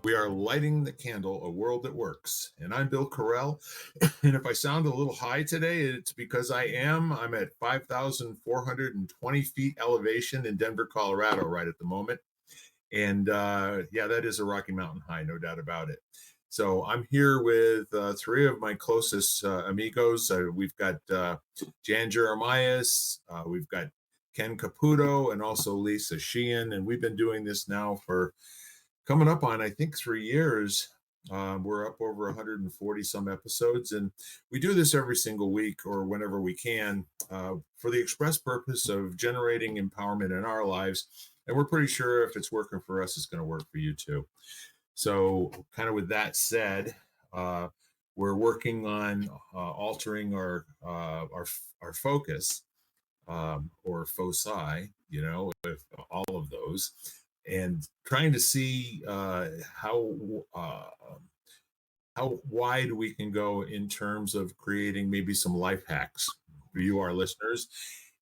We are lighting the candle, a world that works. And I'm Bill Carell. And if I sound a little high today, it's because I am. I'm at 5,420 feet elevation in Denver, Colorado, right at the moment. And yeah, that is a Rocky Mountain high, no doubt about it. So I'm here with three of my closest amigos. We've got Jan Jeremias, we've got Ken Caputo, and also Lisa Sheehan. And we've been doing this now for coming up on, I think, 3 years. We're up over 140 some episodes, and we do this every single week or whenever we can for the express purpose of generating empowerment in our lives. And we're pretty sure if it's working for us, it's going to work for you too. So, kind of with that said, uh, we're working on altering our focus or foci, with all of those, and trying to see how wide we can go in terms of creating maybe some life hacks for you, our listeners.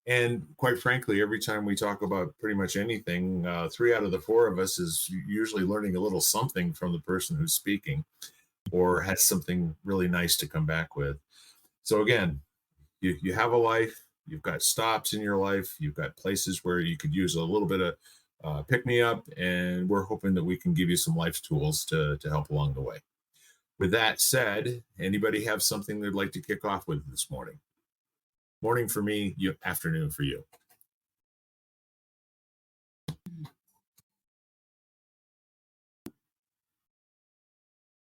And quite frankly, every time we talk about pretty much anything, three out of the four of us is usually learning a little something from the person who's speaking or has something really nice to come back with. So again, you have a life, you've got stops in your life, you've got places where you could use a little bit of pick me up, and we're hoping that we can give you some life tools to help along the way. With that said, anybody have something they'd like to kick off with this morning? Morning for me, afternoon for you.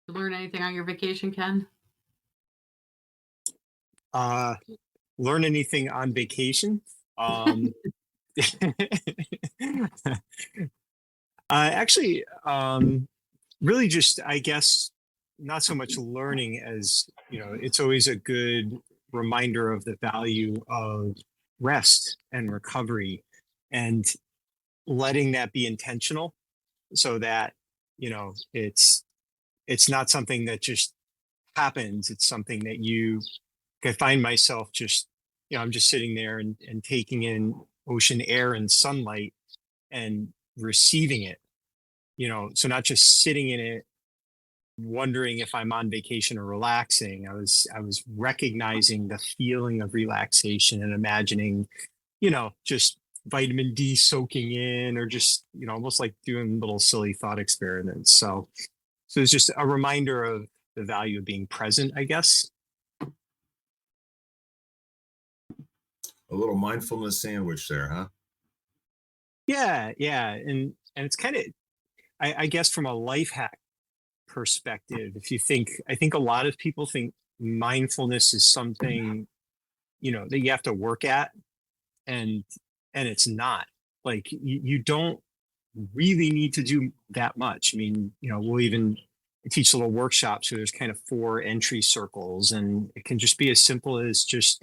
Learn anything on your vacation, Ken? Learn anything on vacation? Actually, really just, I guess, not so much learning as, it's always a good reminder of the value of rest and recovery and letting that be intentional so that, it's not something that just happens. It's something that I find myself just, I'm just sitting there and taking in ocean air and sunlight and receiving it, so not just sitting in it, wondering if I'm on vacation or relaxing. I was recognizing the feeling of relaxation and imagining, just vitamin D soaking in, or just, almost like doing little silly thought experiments. So it's just a reminder of the value of being present, I guess. A little mindfulness sandwich there, huh? Yeah. And it's kind of, I guess, from a life hack perspective, if you think, I think a lot of people think mindfulness is something, that you have to work at, and it's not. Like, you don't really need to do that much. I mean, we'll even teach little workshops where there's kind of 4 entry circles, and it can just be as simple as just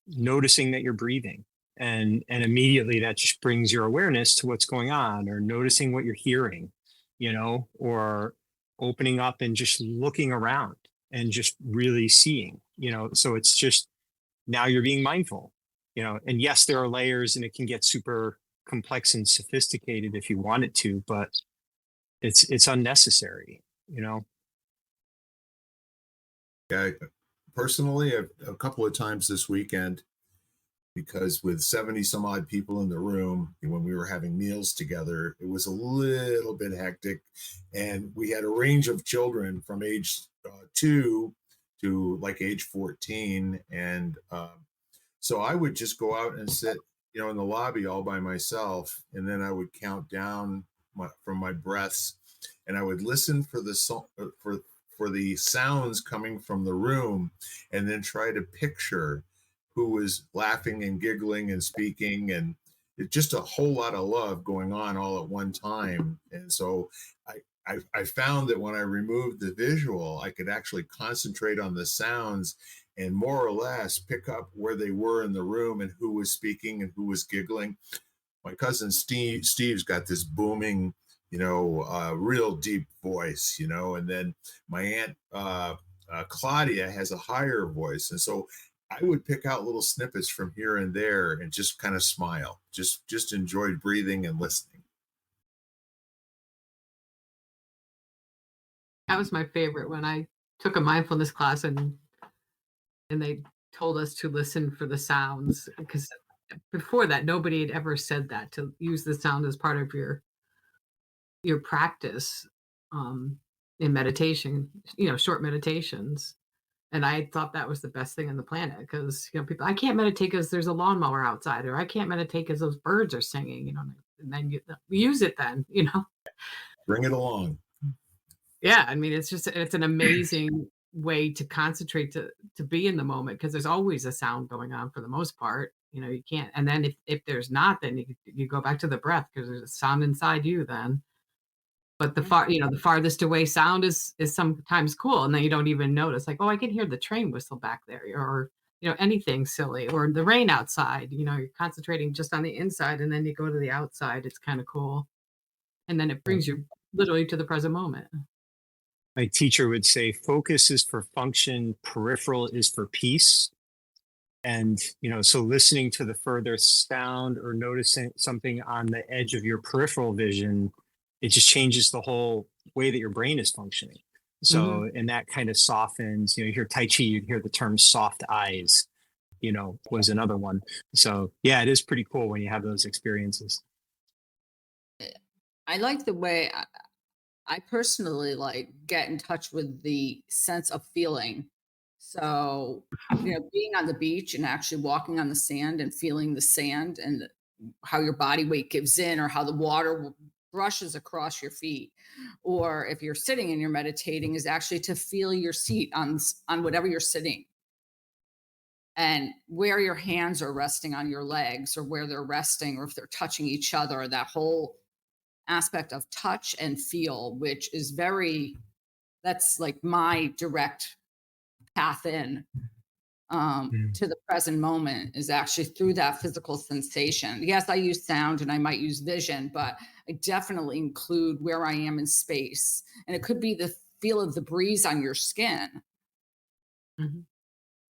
noticing that you're breathing, and immediately that just brings your awareness to what's going on, or noticing what you're hearing, or opening up and just looking around and just really seeing, so it's just, now you're being mindful, and yes, there are layers, and it can get super complex and sophisticated if you want it to, but it's unnecessary. Yeah, personally, a couple of times this weekend, because with 70 some odd people in the room, when we were having meals together, it was a little bit hectic. And we had a range of children from age 2 to like age 14. And so I would just go out and sit, in the lobby all by myself. And then I would count down from my breaths, and I would listen for the for the sounds coming from the room, and then try to picture who was laughing and giggling and speaking, and it's just a whole lot of love going on all at one time. And so I found that when I removed the visual, I could actually concentrate on the sounds and more or less pick up where they were in the room and who was speaking and who was giggling. My cousin Steve's got this booming, real deep voice, and then my aunt Claudia has a higher voice. And so I would pick out little snippets from here and there and just kind of smile, just enjoy breathing and listening. That was my favorite when I took a mindfulness class and they told us to listen for the sounds because before that nobody had ever said that to use the sound as part of your practice in meditation, short meditations. And I thought that was the best thing on the planet because, people, I can't meditate because there's a lawnmower outside, or I can't meditate because those birds are singing, and then you use it then. Bring it along. Yeah, I mean, it's an amazing way to concentrate to be in the moment because there's always a sound going on for the most part. You can't, and then if there's not, then you go back to the breath because there's a sound inside you then. But the farthest away sound is sometimes cool, and then you don't even notice, like, oh, I can hear the train whistle back there, or anything silly, or the rain outside. You're concentrating just on the inside, and then you go to the outside. It's kind of cool, and then it brings you literally to the present moment. My teacher would say focus is for function, peripheral is for peace. And, so listening to the further sound or noticing something on the edge of your peripheral vision, it just changes the whole way that your brain is functioning. Mhm. So, and that kind of softens, you hear Tai Chi, you hear the term soft eyes, was another one. So, yeah, it is pretty cool when you have those experiences. I like the way I personally like get in touch with the sense of feeling. So, being on the beach and actually walking on the sand and feeling the sand and how your body weight gives in or how the water brushes across your feet. Or if you're sitting and you're meditating, is actually to feel your seat on whatever you're sitting and where your hands are resting on your legs or where they're resting or if they're touching each other, that whole aspect of touch and feel, which is that's like my direct path in Mm. to the present moment is actually through that physical sensation. Yes, I use sound and I might use vision, but I definitely include where I am in space. And it could be the feel of the breeze on your skin, Mhm.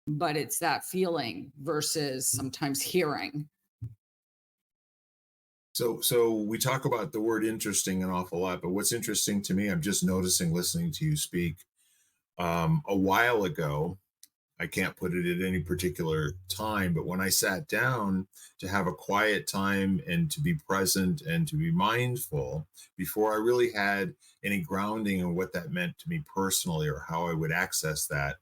but it's that feeling versus sometimes hearing. So we talk about the word interesting an awful lot, but what's interesting to me, I'm just noticing listening to you speak. A while ago, I can't put it at any particular time, but when I sat down to have a quiet time and to be present and to be mindful, before I really had any grounding in what that meant to me personally or how I would access that,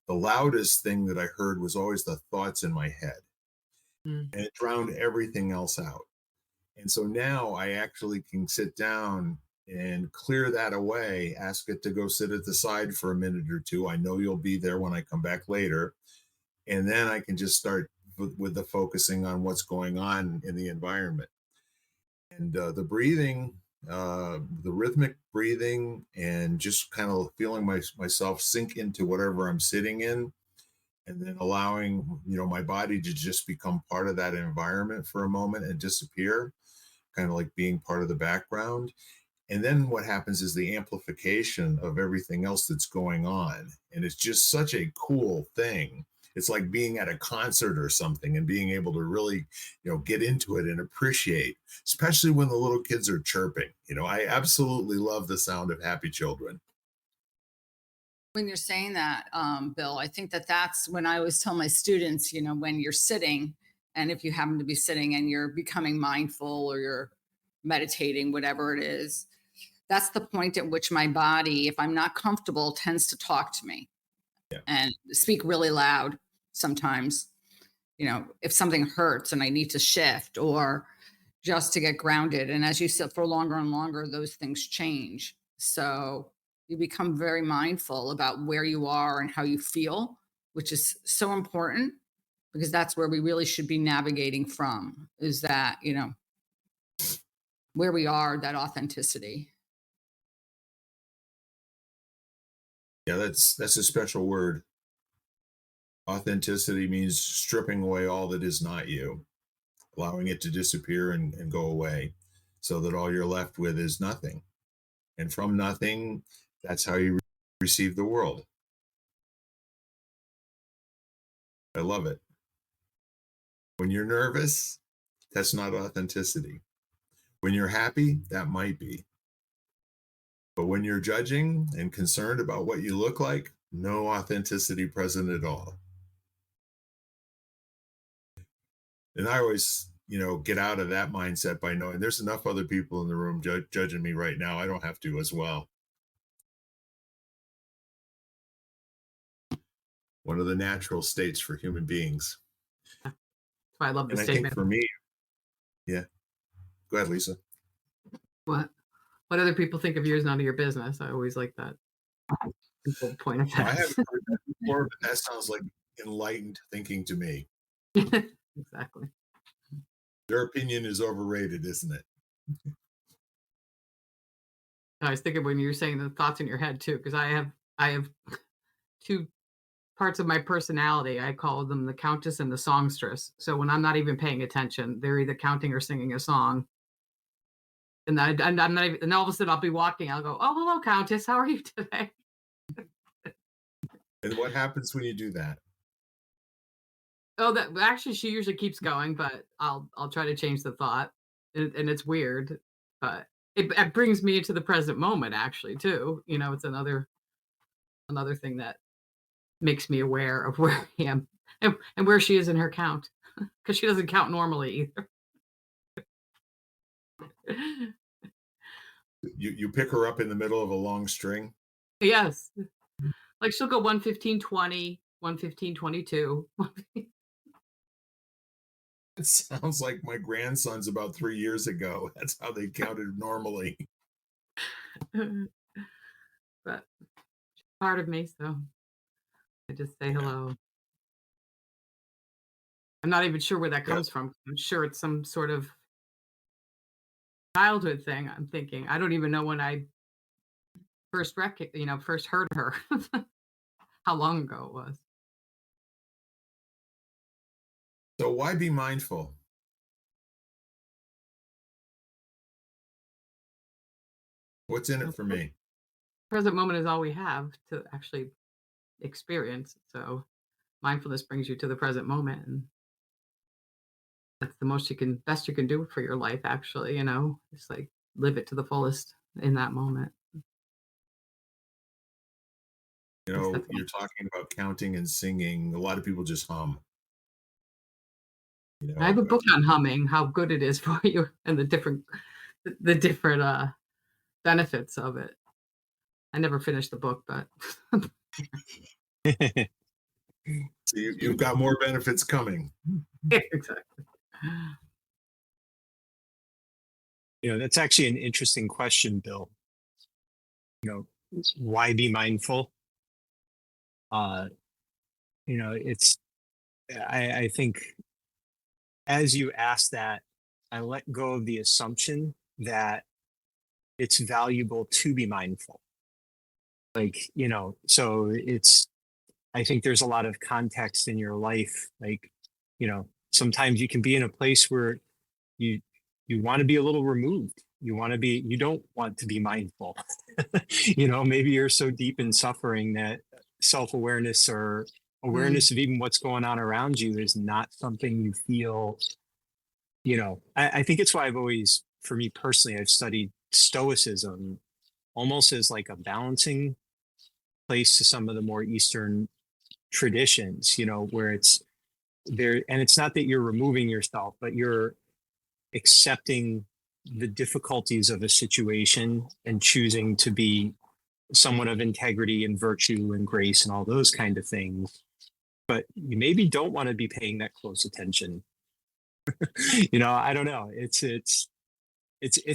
the loudest thing that I heard was always the thoughts in my head, Mm. and it drowned everything else out. And so now I actually can sit down and clear that away, ask it to go sit at the side for a minute or two. I know you'll be there when I come back later. And then I can just start with the focusing on what's going on in the environment. And the breathing, the rhythmic breathing, and just kind of feeling myself sink into whatever I'm sitting in. And then allowing, my body to just become part of that environment for a moment and disappear, kind of like being part of the background. And then what happens is the amplification of everything else that's going on. And it's just such a cool thing. It's like being at a concert or something and being able to really, get into it and appreciate, especially when the little kids are chirping. I absolutely love the sound of happy children. When you're saying that, Bill, I think that's when I always tell my students, when you're sitting, and if you happen to be sitting and you're becoming mindful or you're meditating, whatever it is, that's the point at which my body, if I'm not comfortable, tends to talk to me Yeah. and speak really loud sometimes. If something hurts and I need to shift or just to get grounded. And as you sit for longer and longer, those things change. So you become very mindful about where you are and how you feel, which is so important because that's where we really should be navigating from is that, where we are, that authenticity. Yeah, that's a special word. Authenticity means stripping away all that is not you, allowing it to disappear and go away so that all you're left with is nothing. And from nothing, that's how you receive the world. I love it. When you're nervous, that's not authenticity. When you're happy, that might be. But when you're judging and concerned about what you look like, no authenticity present at all. And I always, get out of that mindset by knowing there's enough other people in the room judging me right now. I don't have to as well. One of the natural states for human beings. That's why I love the And I think statement. for me, yeah. Go ahead, Lisa. What other people think of you is none of your business. I always like that. People point of Well, I haven't view. heard that before, but that sounds like enlightened thinking to me. Exactly. Their opinion is overrated, isn't it? I was thinking when you were saying the thoughts in your head too, because I have two parts of my personality. I call them the countess and the songstress. So when I'm not even paying attention, they're either counting or singing a song. And I'm not even, and all of a sudden I'll be walking. I'll go, "Oh, hello, countess. How are you today?" And what happens when you do that? Oh, that actually she usually keeps going, but I'll try to change the thought, and it's weird, but it brings me into the present moment actually too. It's another thing that makes me aware of where I am and where she is in her count because she doesn't count normally either. You pick her up in the middle of a long string. Yes, like she'll go 115, 20, 115, 22. It sounds like my grandson's about 3 years ago. That's how they counted normally. But part of me, so I just say Yeah. hello. I'm not even sure where that Yeah. comes from. I'm sure it's some sort of childhood thing. I'm thinking. I don't even know when I first heard her. How long ago it was. So why be mindful? What's in it The for me? present moment is all we have to actually experience. So mindfulness brings you to the present moment, and that's the best you can do for your life. Actually, it's like live it to the fullest in that moment. That's You're talking about counting and singing. A lot of people just hum, I have a but book on humming, how good it is for you, and the different benefits of it. I never finished the book, but so you've got more benefits coming. exactly. That's actually an interesting question, Bill. Why be mindful? It's I think as you ask that, I let go of the assumption that it's valuable to be mindful. So I think there's a lot of context in your life. Sometimes you can be in a place where you you want to be a little removed. You don't want to be mindful. Maybe you're so deep in suffering that self-awareness or Mm, awareness of even what's going on around you is not something you feel. I think it's why for me personally, I've studied stoicism almost as like a balancing place to some of the more Eastern traditions, where it's there. And it's not that you're removing yourself, but you're accepting the difficulties of a situation and choosing to be someone of integrity and virtue and grace and all those kind of things. But you maybe don't want to be paying that close attention. I don't know. It's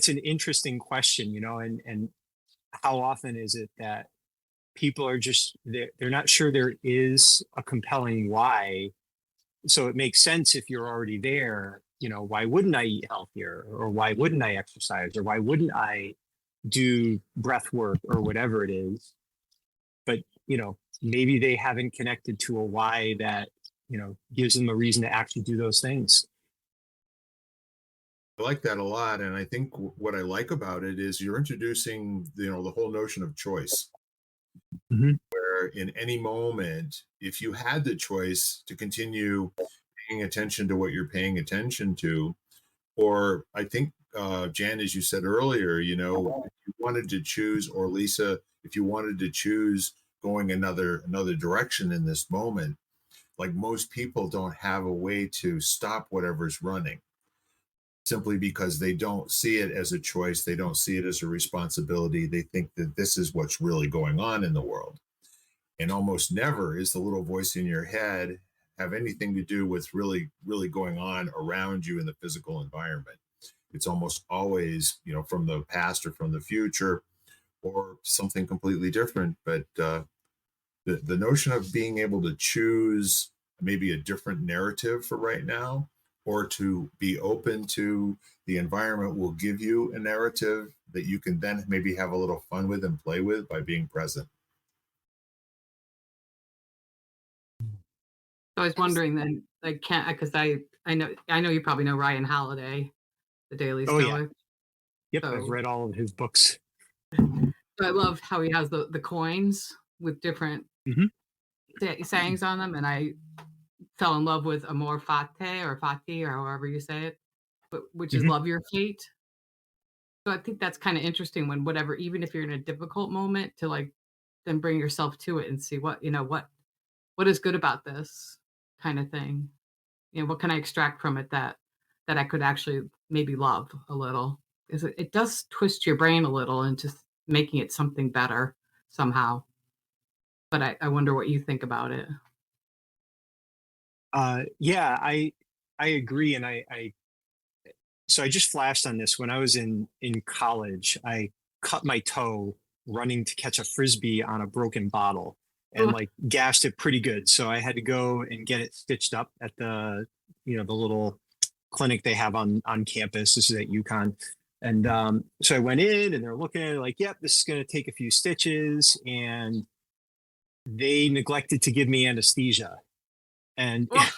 an interesting question, and how often is it that people are just they're not sure there is a compelling why. So it makes sense if you're already there. Why wouldn't I eat healthier, or why wouldn't I exercise, or why wouldn't I do breath work or whatever it is? But maybe they haven't connected to a why that gives them a reason to actually do those things. I like that a lot, and I think what I like about it is you're introducing the whole notion of choice. Mhm. Where in any moment, if you had the choice to continue paying attention to what you're paying attention to, or I think Jan, as you said earlier, if you wanted to choose, or Lisa, if you wanted to choose going another direction in this moment, like most people don't have a way to stop whatever's running simply because they don't see it as a choice. They don't see it as a responsibility. They think that this is what's really going on in the world. And almost never is the little voice in your head have anything to do with really going on around you in the physical environment. It's almost always, from the past or from the future or something completely different. But the notion of being able to choose maybe a different narrative for right now, or to be open to the environment will give you a narrative that you can then maybe have a little fun with and play with by being present. So I was wondering then, like, can't because I know you probably know Ryan Holiday, the Daily Oh yeah. Stoic. Yep. I've So, read all of his books. so I love how he has the coins with different Hmm. sayings on them, and I fell in love with Amor Fati or Fati or however you say it, but which is Hmm. love your fate. So I think that's kind of interesting when whatever, even if you're in a difficult moment, to like then bring yourself to it and see what is good about this kind of thing. What can I extract from it that I could actually maybe love a little? Because it does twist your brain a little into making it something better somehow. But I wonder what you think about it. Yeah, I agree, and so I just flashed on this when I was in college. I cut my toe running to catch a frisbee on a broken bottle, and Ugh. like gashed it pretty good. So I had to go and get it stitched up at the little clinic they have on campus. This is at UConn. And so I went in and they're looking at it like, yep, this is going to take a few stitches. And they neglected to give me anesthesia. And Ugh.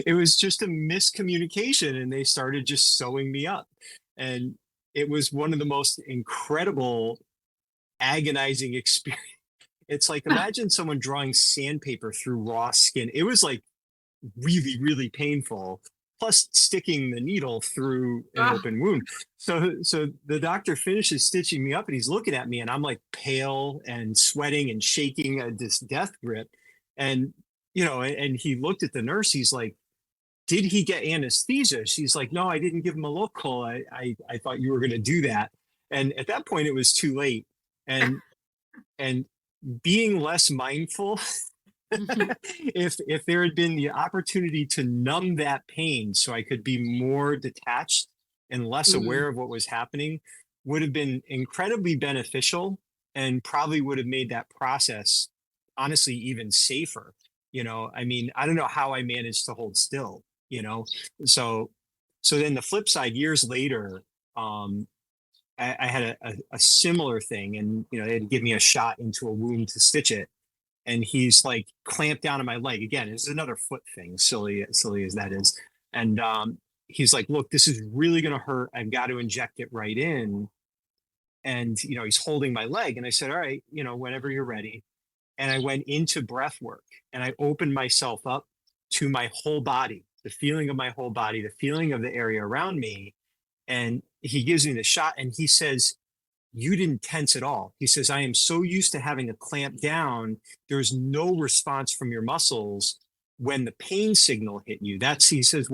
it was just a miscommunication, and they started just sewing me up. And it was one of the most incredible, agonizing experience. It's like, imagine someone drawing sandpaper through raw skin. It was like really, really painful, plus sticking the needle through an Ah. open wound. So the doctor finishes stitching me up, and he's looking at me, and I'm like pale and sweating and shaking at this death grip. And, and he looked at the nurse. He's like, did he get anesthesia? She's like, no, I didn't give him a local. I thought you were going to do that. And at that point it was too late. And being less mindful, if there had been the opportunity to numb that pain so I could be more detached and less Mhm. aware of what was happening, would have been incredibly beneficial, and probably would have made that process honestly even safer. I mean, I don't know how I managed to hold still, you know. So then the flip side, years later, I had a similar thing, and they had to give me a shot into a wound to stitch it, and he's like clamped down on my leg again. It's another foot thing, silly as that is. And he's like, look, this is really going to hurt. I've got to inject it right in. And he's holding my leg, and I said, all right, whenever you're ready. And I went into breath work, and I opened myself up to my whole body, the feeling of my whole body, the feeling of the area around me. And he gives me the shot, and he says, you didn't tense at all. He says, I am so used to having a clamp down. There's no response from your muscles when the pain signal hit you. He says,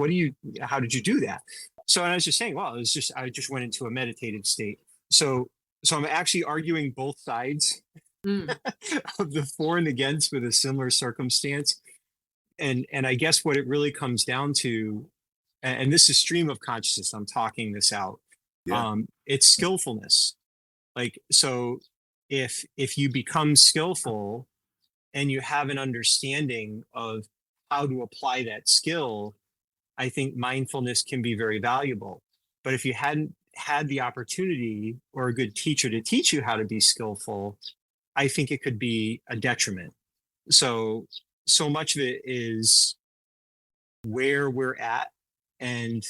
how did you do that? So, and I was just saying, well, I just went into a meditative state. So I'm actually arguing both sides Mm. of the for and against with a similar circumstance. And I guess what it really comes down to, and this is stream of consciousness, I'm talking this out. Yeah. It's skillfulness. Like, so if you become skillful and you have an understanding of how to apply that skill, I think mindfulness can be very valuable. But if you hadn't had the opportunity or a good teacher to teach you how to be skillful, I think it could be a detriment. So much of it is where we're at, and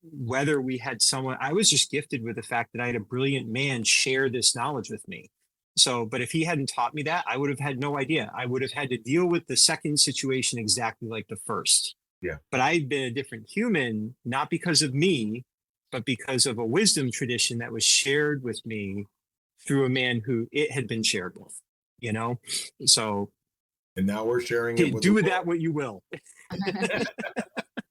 whether we had someone. I was just gifted with the fact that I had a brilliant man share this knowledge with me. So, but if he hadn't taught me that, I would have had no idea. I would have had to deal with the second situation exactly like the first. Yeah. But I've been a different human, not because of me, but because of a wisdom tradition that was shared with me through a man who it had been shared with, you know? So And now we're sharing it with the do with world. that what you will.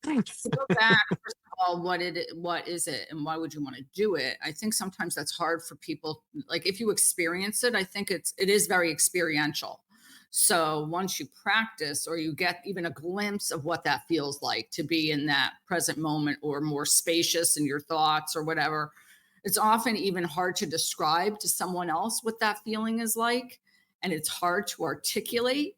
To go back, first of all, what is it and why would you want to do it? I think sometimes that's hard for people. Like if you experience it, I think it is very experiential. So once you practice or you get even a glimpse of what that feels like to be in that present moment or more spacious in your thoughts or whatever, it's often even hard to describe to someone else what that feeling is like. And it's hard to articulate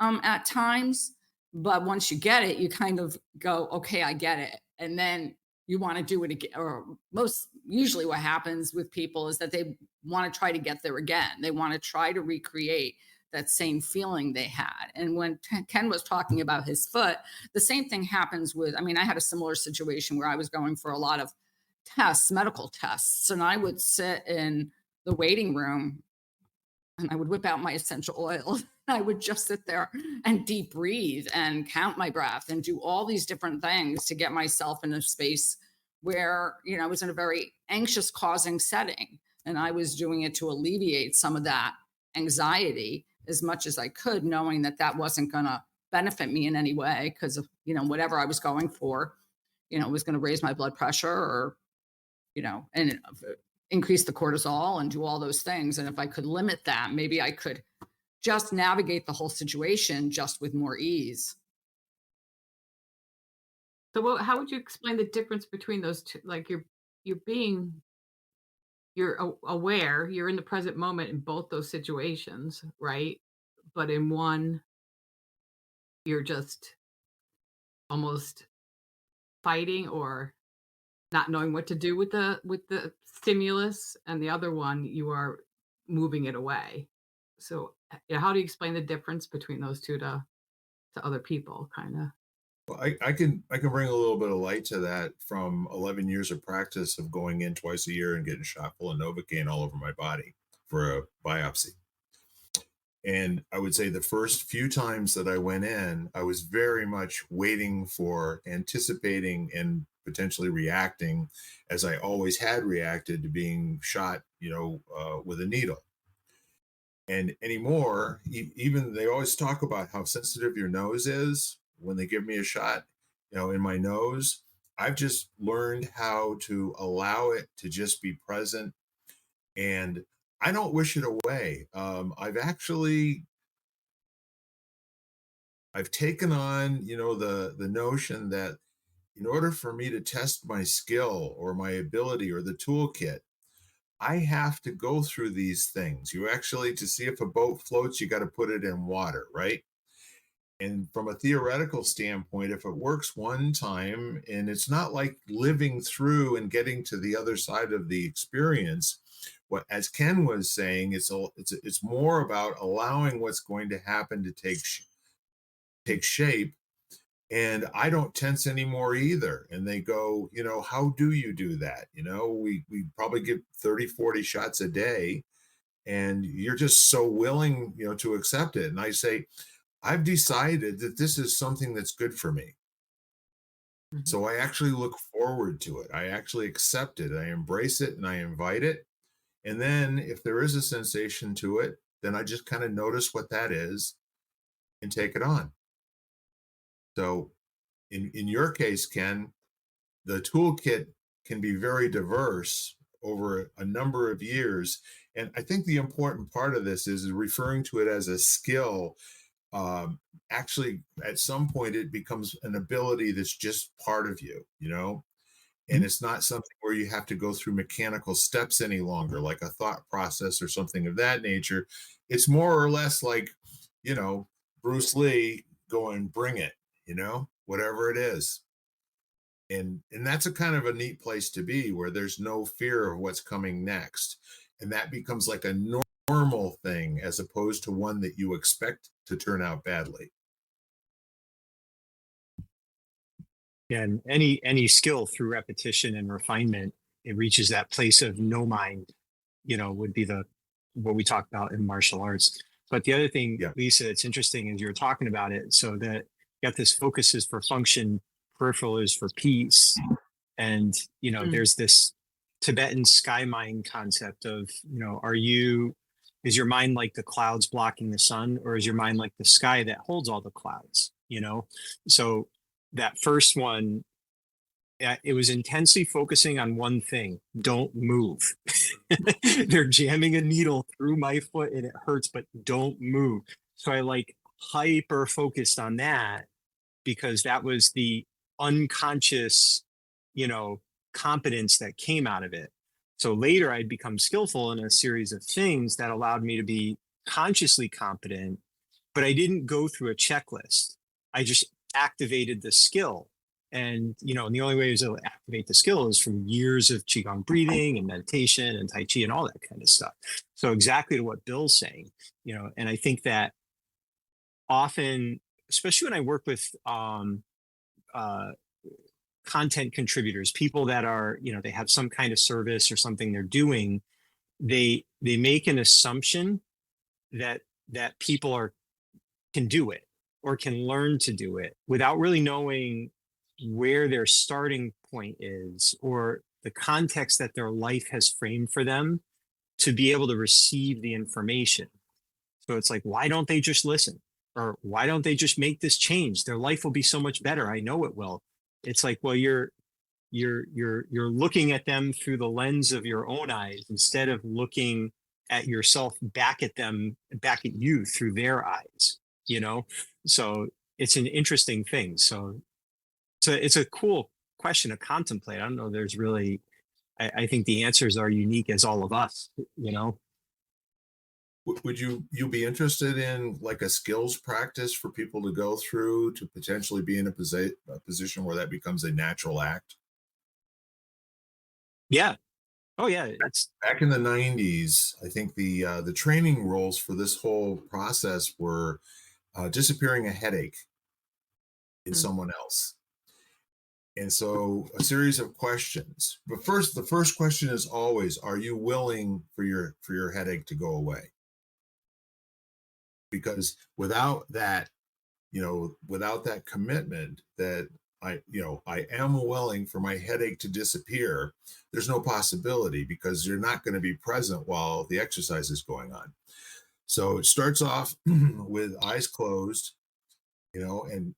at times. But once you get it, you kind of go, okay, I get it. And then you want to do it again. Or most usually what happens with people is that they want to try to get there again. They want to try to recreate that same feeling they had. And when Ken was talking about his foot, the same thing happens with, I mean, I had a similar situation where I was going for a lot of tests, medical tests, and I would sit in the waiting room and I would whip out my essential oil. I would just sit there and deep breathe and count my breath and do all these different things to get myself in a space where, I was in a very anxious causing setting. And I was doing it to alleviate some of that anxiety as much as I could, knowing that that wasn't going to benefit me in any way because of, whatever I was going for, was going to raise my blood pressure or, and increase the cortisol and do all those things. And if I could limit that, maybe I could just navigate the whole situation just with more ease. So how would you explain the difference between those two? Like you're aware, you're in the present moment in both those situations, right? But in one, you're just almost fighting or not knowing what to do with the stimulus, and the other one, you are moving it away. So, how do you explain the difference between those two to other people, kinda? Well, I can bring a little bit of light to that from 11 years of practice of going in twice a year and getting shot full of Novocaine all over my body for a biopsy. And I would say the first few times that I went in, I was very much waiting for, anticipating, and potentially reacting as I always had reacted to being shot, with a needle. And anymore, even they always talk about how sensitive your nose is when they give me a shot, in my nose. I've just learned how to allow it to just be present, and I don't wish it away. I've taken on, the notion that in order for me to test my skill or my ability or the toolkit, I have to go through these things. You actually, to see if a boat floats, you got to put it in water, right? And from a theoretical standpoint, if it works one time, and it's not like living through and getting to the other side of the experience, what, as Ken was saying, it's more about allowing what's going to happen to take shape. And I don't tense anymore either. And they go, how do you do that? We probably give 30, 40 shots a day, and you're just so willing, to accept it. And I say, I've decided that this is something that's good for me. Mhm. So I actually look forward to it. I actually accept it. I embrace it and I invite it. And then if there is a sensation to it, then I just kind of notice what that is and take it on. So in your case, Ken, the toolkit can be very diverse over a number of years. And I think the important part of this is referring to it as a skill. Actually, at some point, it becomes an ability that's just part of you, and it's not something where you have to go through mechanical steps any longer, like a thought process or something of that nature. It's more or less like, you know, Bruce Lee going, bring it, whatever it is. And that's a kind of a neat place to be where there's no fear of what's coming next. And that becomes like a normal thing as opposed to one that you expect to turn out badly. And any skill through repetition and refinement, it reaches that place of no mind, would be the what we talk about in martial arts. But the other thing, Yeah. Lisa, it's interesting as you're talking about it. So that you got this focus is for function, peripheral is for peace. And, Mm. there's this Tibetan sky mind concept of, is your mind like the clouds blocking the sun, or is your mind like the sky that holds all the clouds? So that first one, it was intensely focusing on one thing: don't move. They're jamming a needle through my foot and it hurts, but don't move. So I like hyper focused on that, because that was the unconscious, you know, competence that came out of it. So later I'd become skillful in a series of things that allowed me to be consciously competent, but I didn't go through a checklist. I just activated the skill. And the only way to activate the skill is from years of Qigong breathing and meditation and Tai Chi and all that kind of stuff. So exactly to what Bill's saying, and I think that often, especially when I work with uh, content contributors, people that are, they have some kind of service or something they're doing, they make an assumption that people can do it or can learn to do it without really knowing where their starting point is or the context that their life has framed for them to be able to receive the information. So it's like, why don't they just listen? Or why don't they just make this change? Their life will be so much better. I know it will. It's like, well, you're looking at them through the lens of your own eyes instead of looking at yourself back at them, back at you through their eyes, you know? So it's an interesting thing. So it's a cool question to contemplate. I don't know. There's really, I think the answers are unique as all of us, you know? Would you be interested in like a skills practice for people to go through to potentially be in a position where that becomes a natural act? Yeah. Oh yeah. It's, Back in the 90s, I think the training rules for this whole process were disappearing a headache in Mm. someone else. And so a series of questions. But first, the first question is always, are you willing for your headache to go away? Because without that commitment that I am willing for my headache to disappear, there's no possibility because you're not going to be present while the exercise is going on. So it starts off with eyes closed, and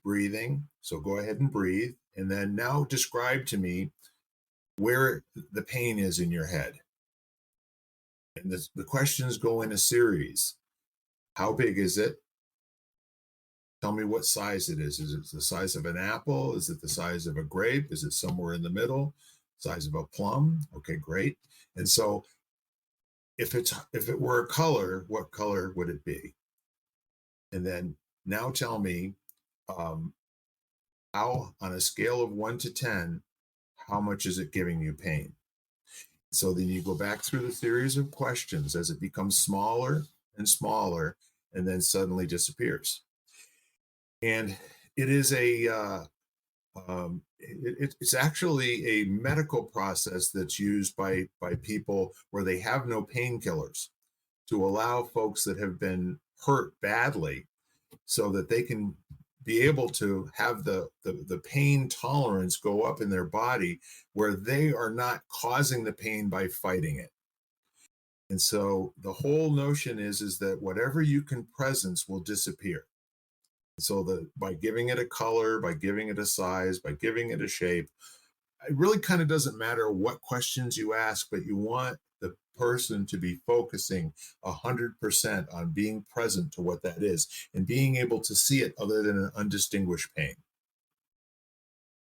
breathing. So go ahead and breathe. And then now describe to me where the pain is in your head. And the questions go in a series. How big is it? Tell me what size it is. Is it the size of an apple? Is it the size of a grape? Is it somewhere in the middle? Size of a plum? Okay, great. And so if it were a color, what color would it be? And then now tell me um, how, on a scale of 1 to 10, how much is it giving you pain? So then you go back through the series of questions as it becomes smaller and smaller, and then suddenly disappears. And it is it's actually a medical process that's used by people where they have no painkillers to allow folks that have been hurt badly so that they can be able to have the pain tolerance go up in their body where they are not causing the pain by fighting it. And so the whole notion is that whatever you can presence will disappear. So by giving it a color, by giving it a size, by giving it a shape, it really kind of doesn't matter what questions you ask, but you want the person to be focusing 100% on being present to what that is and being able to see it other than an undistinguished pain.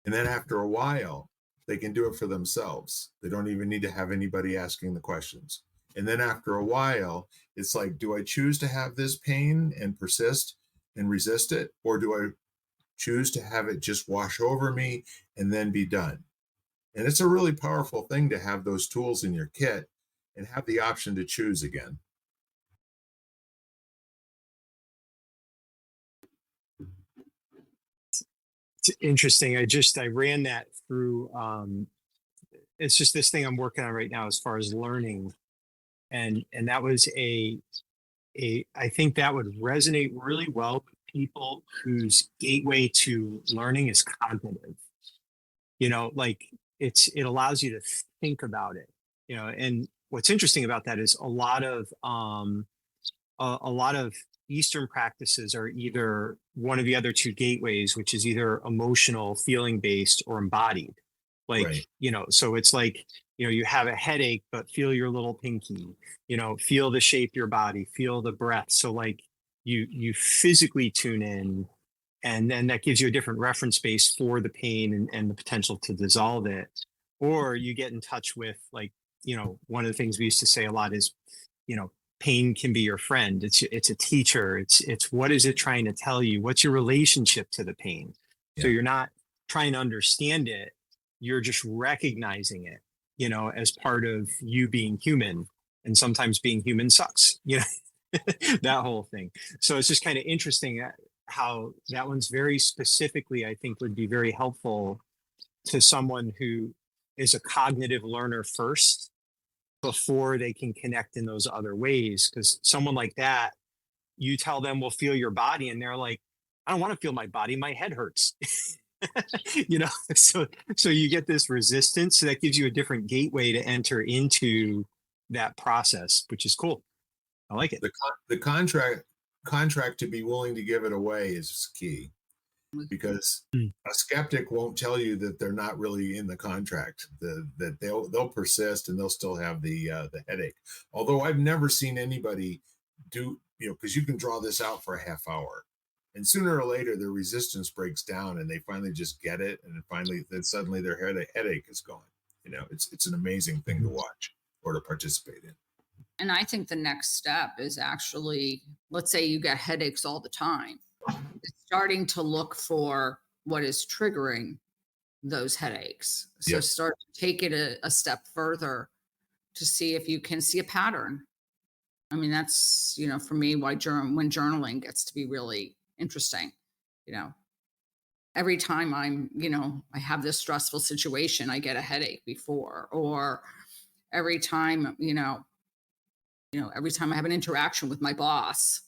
And then after a while, they can do it for themselves. They don't even need to have anybody asking the questions. And then after a while, it's like, do I choose to have this pain and persist and resist it? Or do I choose to have it just wash over me and then be done? And it's a really powerful thing to have those tools in your kit and have the option to choose again. it's interesting. I ran that through, it's just this thing I'm working on right now as far as learning. And that was I think that would resonate really well with people whose gateway to learning is cognitive. like it allows you to think about it, and what's interesting about that is a lot of Eastern practices are either one of the other two gateways, which is either emotional, feeling based, or embodied. Like, Right. so it's like, you have a headache, but feel your little pinky, feel the shape of your body, feel the breath. So like you physically tune in, and then that gives you a different reference base for the pain and the potential to dissolve it. Or you get in touch with, like, one of the things we used to say a lot is, you know pain can be your friend. It's a teacher. It's what is it trying to tell you? What's your relationship to the pain? So Yeah. you're not trying to understand it, you're just recognizing it, as part of you being human. And sometimes being human sucks, that whole thing. So it's just kind of interesting how that one's very specifically, I think, would be very helpful to someone who is a cognitive learner first, before they can connect in those other ways. Because someone like that, you tell them, "Well, feel your body," and they're like, "I don't want to feel my body, my head hurts." So you get this resistance. So that gives you a different gateway to enter into that process, which is cool. I like it. The contract to be willing to give it away is key, because Mm. a skeptic won't tell you that they're not really in the contract, that they'll persist and they'll still have the headache. Although I've never seen anybody do, because you can draw this out for a half hour, and sooner or later their resistance breaks down and they finally just get it, and then suddenly their headache is gone. It's an amazing thing to watch or to participate in. And I think the next step is actually, let's say you get headaches all the time, it's starting to look for what is triggering those headaches. So Yep. start to take it a step further to see if you can see a pattern. I mean, that's, for me, why when journaling gets to be really interesting. You know, every time I have this stressful situation, I get a headache before, or every time, every time I have an interaction with my boss,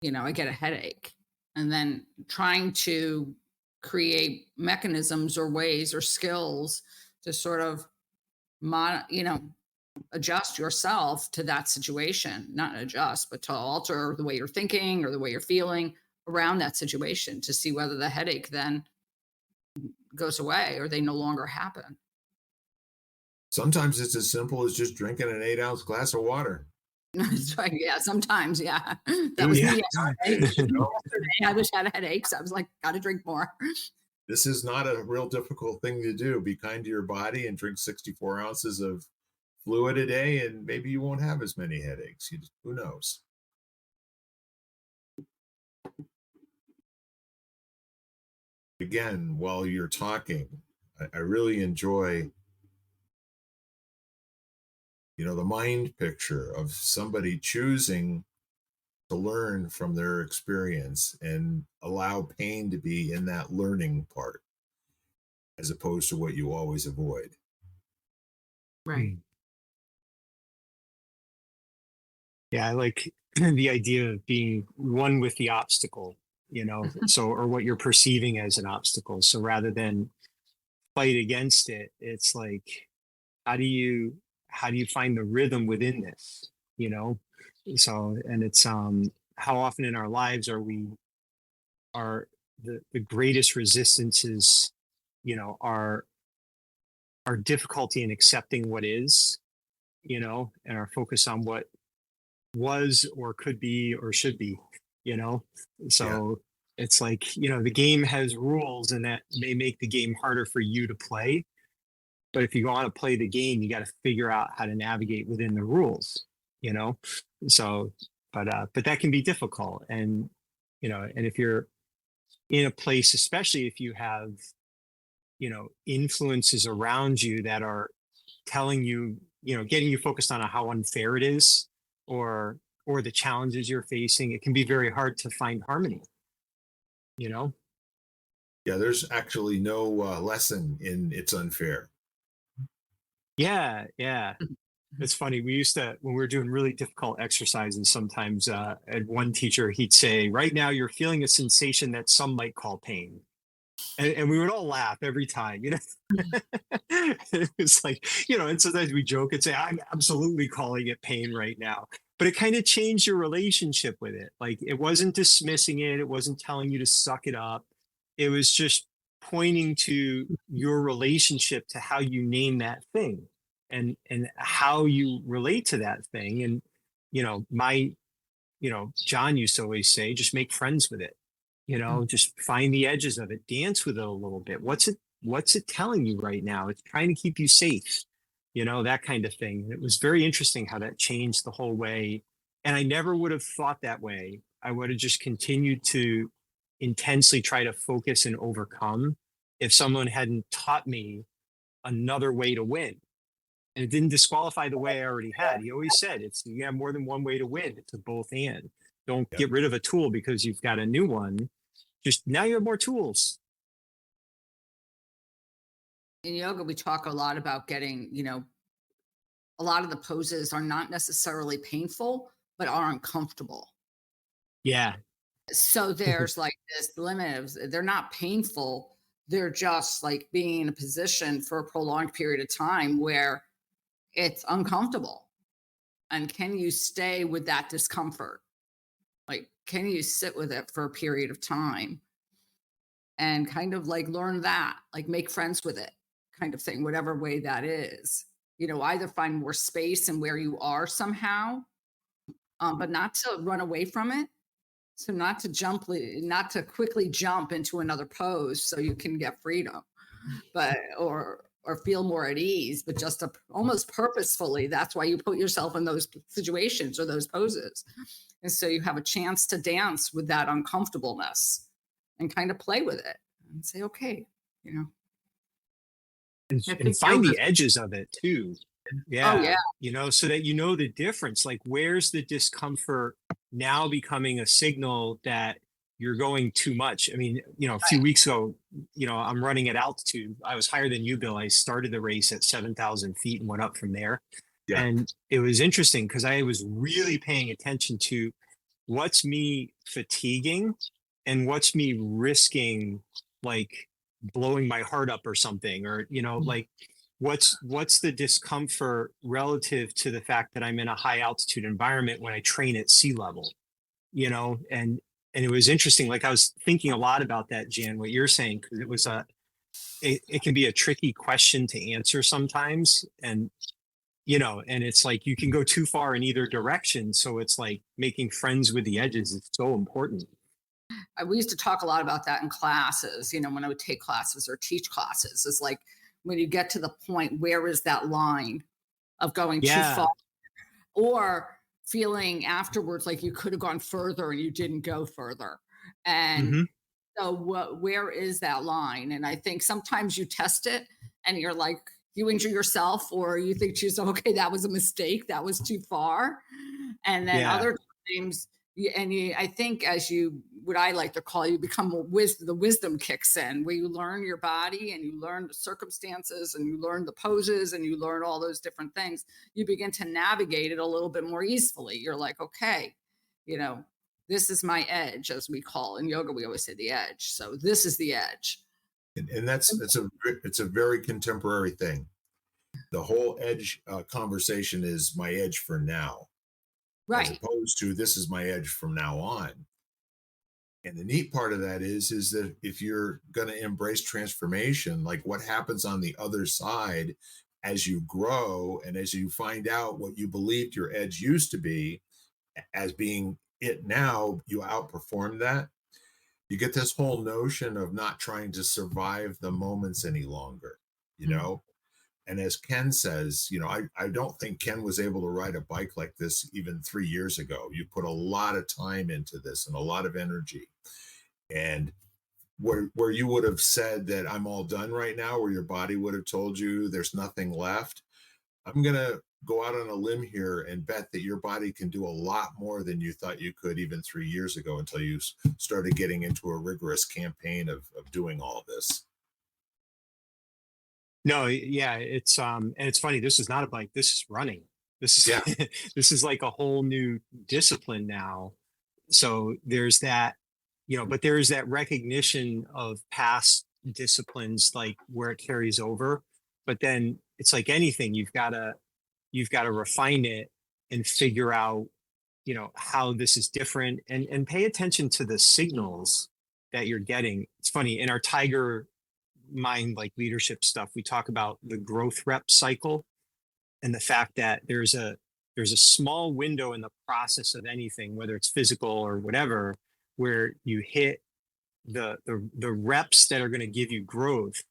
I get a headache. And then trying to create mechanisms or ways or skills to sort of adjust yourself to that situation, not adjust, but to alter the way you're thinking or the way you're feeling around that situation to see whether the headache then goes away or they no longer happen. Sometimes it's as simple as just drinking an 8-ounce glass of water. That's right. Yeah, sometimes. Yeah, that Dude, was Yeah. me yesterday. you know, I just had headaches. I was like, got to drink more. this is not a real difficult thing to do. Be kind to your body and drink 64 ounces of fluid a day, and maybe you won't have as many headaches. Who knows? Again, while you're talking, I really enjoy, the mind picture of somebody choosing to learn from their experience and allow pain to be in that learning part, as opposed to what you always avoid. Right. Yeah, I like the idea of being one with the obstacle, so, or what you're perceiving as an obstacle. So rather than fight against it, it's like, how do you find the rhythm within this, you know? So, and it's how often in our lives are the greatest resistances, our difficulty in accepting what is, and our focus on what was or could be or should be, you know? Yeah. So it's like, the game has rules, and that may make the game harder for you to play. But if you want to play the game, you got to figure out how to navigate within the rules, you know? So, but that can be difficult. And, and if you're in a place, especially if you have, influences around you that are telling you, getting you focused on how unfair it is, or the challenges you're facing, it can be very hard to find harmony, you know? Yeah, there's actually no lesson in it's unfair. Yeah, yeah. It's funny. We used to, when we were doing really difficult exercises, sometimes and one teacher, he'd say, right now you're feeling a sensation that some might call pain. and we would all laugh every time, you know. It was like, you know, and sometimes we joke and say, I'm absolutely calling it pain right now. But it kind of changed your relationship with it. Like it wasn't dismissing it, it wasn't telling you to suck it up. It was just pointing to your relationship to how you name that thing and how you relate to that thing. And, you know, John used to always say, just make friends with it. You know, just find the edges of it, dance with it a little bit. What's it telling you right now? It's trying to keep you safe, you know, that kind of thing. It was very interesting how that changed the whole way. And I never would have thought that way. I would have just continued to intensely try to focus and overcome if someone hadn't taught me another way to win. And it didn't disqualify the way I already had. He always said it's you have more than one way to win. It's a both and. Don't Yep. get rid of a tool because you've got a new one. Just now you have more tools. In yoga, we talk a lot about getting, a lot of the poses are not necessarily painful, but are uncomfortable. Yeah. So there's like this limit of they're not painful. They're just like being in a position for a prolonged period of time where it's uncomfortable. And can you stay with that discomfort? Like, can you sit with it for a period of time and kind of like learn that, like make friends with it kind of thing, whatever way that is? Either find more space in where you are somehow, but not to run away from it. So not to quickly jump into another pose so you can get freedom, but or feel more at ease, but just almost purposefully. That's why you put yourself in those situations or those poses, and so you have a chance to dance with that uncomfortableness and kind of play with it and say, okay, you know. And find the edges of it too. Oh Yeah. yeah, You know, so that you know the difference. Like, where's the discomfort now becoming a signal that you're going too much? I mean, a few weeks ago, I'm running at altitude. I was higher than you, Bill. I started the race at 7,000 feet and went up from there. Yeah. And it was interesting because I was really paying attention to what's me fatiguing and what's me risking, like blowing my heart up or something, or like what's the discomfort relative to the fact that I'm in a high altitude environment when I train at sea level, and it was interesting. Like I was thinking a lot about that, Jan, what you're saying, because it can be a tricky question to answer sometimes. And it's like you can go too far in either direction. So it's like making friends with the edges is so important. we used to talk a lot about that in classes, when I would take classes or teach classes. It's like when you get to the point, where is that line of going too far or feeling afterwards like you could have gone further and you didn't go further? And so where is that line? And I think sometimes you test it and you're like, you injure yourself, or you think to yourself, okay, that was a mistake, that was too far. And then other times, I think what I like to call, you become the wisdom kicks in, where you learn your body and you learn the circumstances and you learn the poses and you learn all those different things. You begin to navigate it a little bit more easily. You're like, okay, this is my edge, as we call in yoga. We always say the edge. So this is the edge. And it's a very contemporary thing. The whole edge conversation is my edge for now, Right. as opposed to this is my edge from now on. And the neat part of that is that if you're going to embrace transformation, like what happens on the other side as you grow and as you find out what you believed your edge used to be as being it now, you outperform that. You get this whole notion of not trying to survive the moments any longer, And as Ken says, I don't think Ken was able to ride a bike like this even 3 years ago. You put a lot of time into this and a lot of energy. And where you would have said that I'm all done right now, where your body would have told you there's nothing left, I'm going to go out on a limb here and bet that your body can do a lot more than you thought you could even 3 years ago, until you started getting into a rigorous campaign of doing all of this. No, yeah, and it's funny. This is not a bike. This is running. This is this is like a whole new discipline now. So there's that, but there is that recognition of past disciplines, like where it carries over. But then it's like anything, you've got to refine it and figure out, how this is different, and pay attention to the signals that you're getting. It's funny, in our Tiger Mind, like leadership stuff, we talk about the growth rep cycle, and the fact that there's a small window in the process of anything, whether it's physical or whatever, where you hit the reps that are going to give you growth,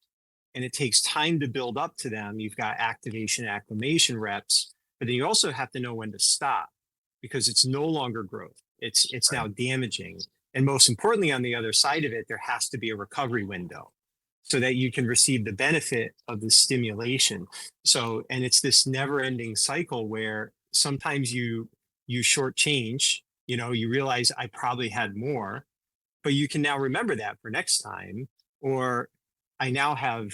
and it takes time to build up to them. You've got activation, acclimation reps, but then you also have to know when to stop, because it's no longer growth. It's now damaging. And most importantly, on the other side of it, there has to be a recovery window so that you can receive the benefit of the stimulation. So, and it's this never ending cycle where sometimes you shortchange, you realize I probably had more, but you can now remember that for next time. Or I now have,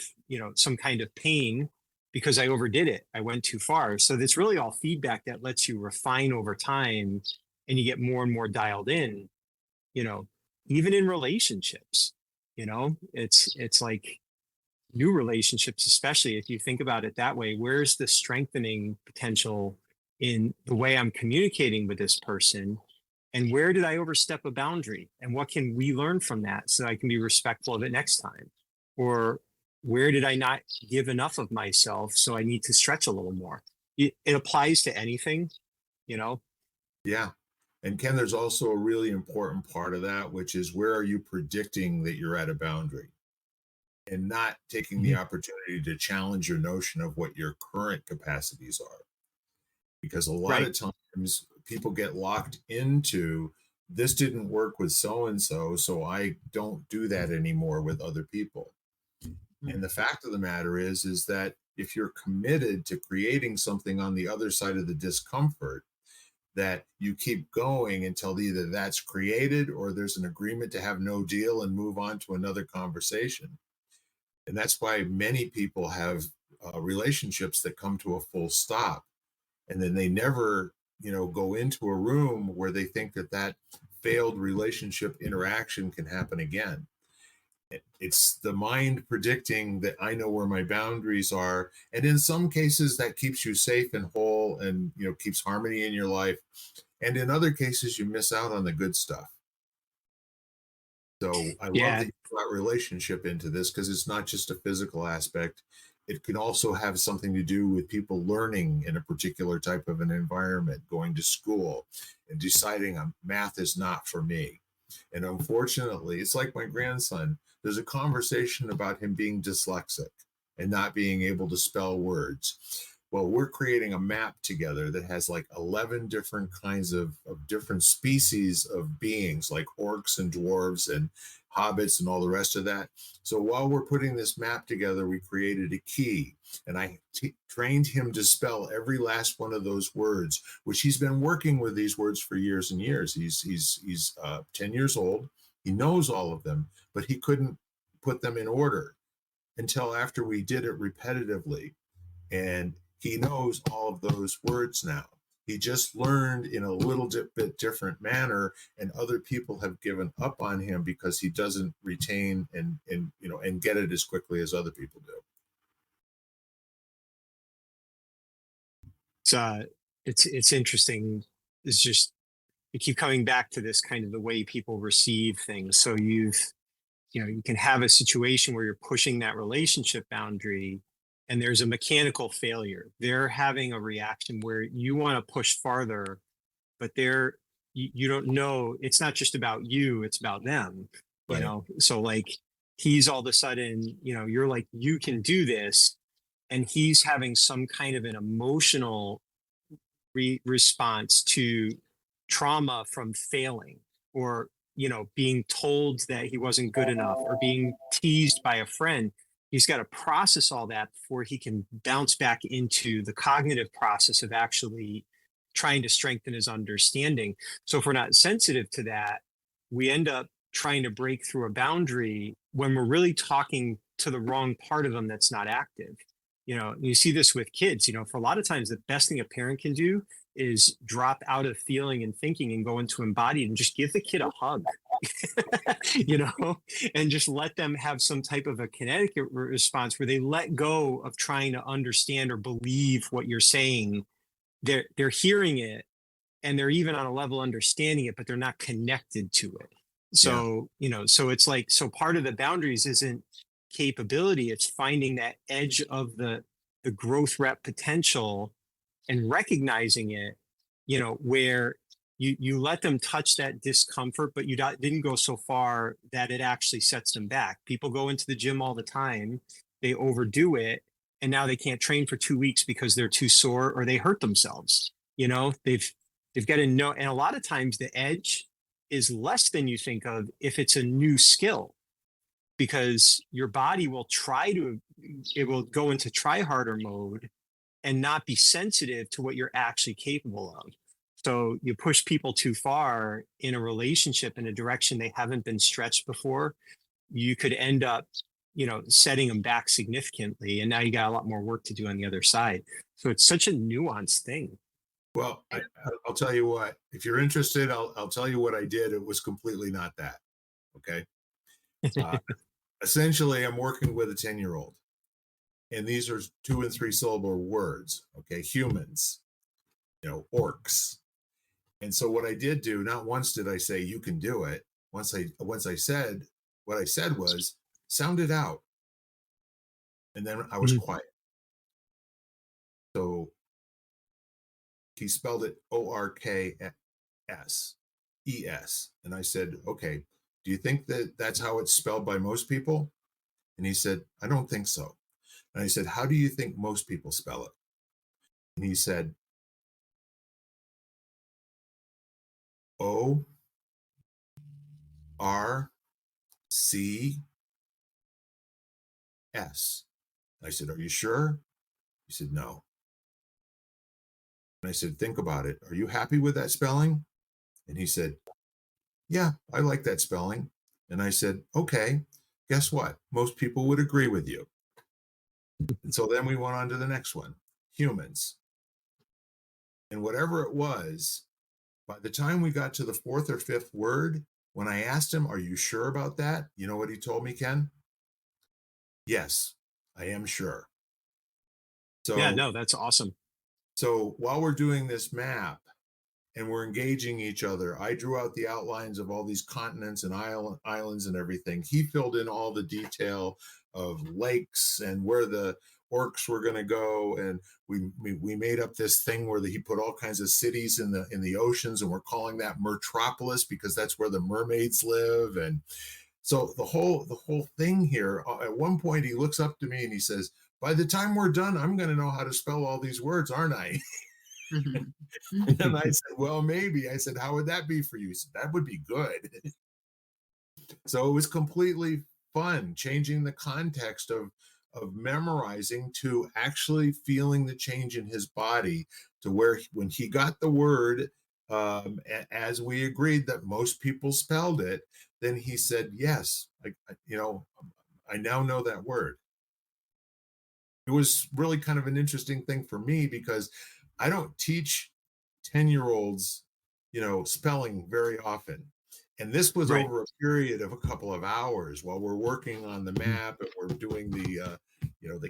some kind of pain because I overdid it. I went too far. So it's really all feedback that lets you refine over time, and you get more and more dialed in, you know, even in relationships. It's like new relationships, especially if you think about it that way. Where's the strengthening potential in the way I'm communicating with this person? And where did I overstep a boundary? And what can we learn from that so I can be respectful of it next time? Or where did I not give enough of myself, so I need to stretch a little more? It applies to anything, you know? Yeah. And Ken, there's also a really important part of that, which is where are you predicting that you're at a boundary and not taking the Mhm. opportunity to challenge your notion of what your current capacities are. Because a lot Right. of times people get locked into this didn't work with so and so, so I don't do that anymore with other people. And the fact of the matter is that if you're committed to creating something on the other side of the discomfort, that you keep going until either that's created or there's an agreement to have no deal and move on to another conversation. And that's why many people have relationships that come to a full stop, and then they never, go into a room where they think that that failed relationship interaction can happen again. It's the mind predicting that I know where my boundaries are, and in some cases that keeps you safe and whole, and keeps harmony in your life, and in other cases you miss out on the good stuff. So I love Yeah. that you brought relationship into this, because it's not just a physical aspect. It can also have something to do with people learning in a particular type of an environment, going to school and deciding math is not for me. And unfortunately, it's like my grandson. There's a conversation about him being dyslexic and not being able to spell words. Well, we're creating a map together that has like 11 different kinds of different species of beings, like orcs and dwarves and hobbits and all the rest of that. So while we're putting this map together, we created a key, and I trained him to spell every last one of those words, which he's been working with these words for years and years. He's 10 years old. He knows all of them, but he couldn't put them in order until after we did it repetitively. And he knows all of those words now. He just learned in a little bit different manner, and other people have given up on him because he doesn't retain and get it as quickly as other people do. It's, uh, it's interesting. It's just, you keep coming back to this kind of the way people receive things. So you can have a situation where you're pushing that relationship boundary, and there's a mechanical failure. They're having a reaction where you want to push farther, but you don't know, it's not just about you, it's about them. Right. So like, he's all of a sudden, you're like, you can do this, and he's having some kind of an emotional response to trauma from failing, or being told that he wasn't good enough, or being teased by a friend. He's got to process all that before he can bounce back into the cognitive process of actually trying to strengthen his understanding. So if we're not sensitive to that, we end up trying to break through a boundary when we're really talking to the wrong part of them that's not active. You see this with kids. For a lot of times, the best thing a parent can do is drop out of feeling and thinking and go into embodied and just give the kid a hug. you know, and just let them have some type of a kinetic response where they let go of trying to understand or believe what you're saying. They're hearing it, and they're even on a level understanding it, but they're not connected to it. Yeah. So, so it's like, so part of the boundaries isn't capability, it's finding that edge of the growth rep potential and recognizing it, where you let them touch that discomfort, but didn't go so far that it actually sets them back. People go into the gym all the time, they overdo it, and now they can't train for 2 weeks because they're too sore or they hurt themselves. They've got to know, and a lot of times the edge is less than you think of if it's a new skill, because your body it will go into try harder mode and not be sensitive to what you're actually capable of. So you push people too far in a relationship in a direction they haven't been stretched before, you could end up, setting them back significantly. And now you got a lot more work to do on the other side. So it's such a nuanced thing. Well, I'll tell you what, if you're interested, I'll tell you what I did. It was completely not that. Okay. Essentially, I'm working with a 10-year-old, and these are 2 and 3 syllable words. Okay. Humans, orcs. And so what I did do, not once did I say, you can do it. Once I said, what I said was, sound it out. And then I was quiet. So he spelled it ORKSES. And I said, okay, do you think that that's how it's spelled by most people? And he said, I don't think so. And I said, how do you think most people spell it? And he said, ORCS. I said, are you sure? He said, no. And I said, think about it. Are you happy with that spelling? And he said, yeah, I like that spelling. And I said, okay, guess what? Most people would agree with you. And so then we went on to the next one, humans. And whatever it was, by the time we got to the 4th or 5th word, when I asked him, are you sure about that? You know what he told me, Ken? Yes, I am sure. So yeah, no, that's awesome. So while we're doing this map and we're engaging each other, I drew out the outlines of all these continents and islands and everything. He filled in all the detail of lakes and where the orcs were going to go, and we made up this thing where he put all kinds of cities in the oceans, and we're calling that Mertropolis because that's where the mermaids live. And so the whole thing here, at one point he looks up to me and he says, by the time we're done, I'm going to know how to spell all these words, aren't I? And I said, well, maybe. I said, how would that be for you? He said, that would be good. So it was completely fun, changing the context of memorizing to actually feeling the change in his body, to where when he got the word, as we agreed that most people spelled it, then he said, yes, I now know that word. It was really kind of an interesting thing for me because I don't teach 10-year-olds, spelling very often. And this was Right. over a period of a couple of hours while we're working on the map and we're doing the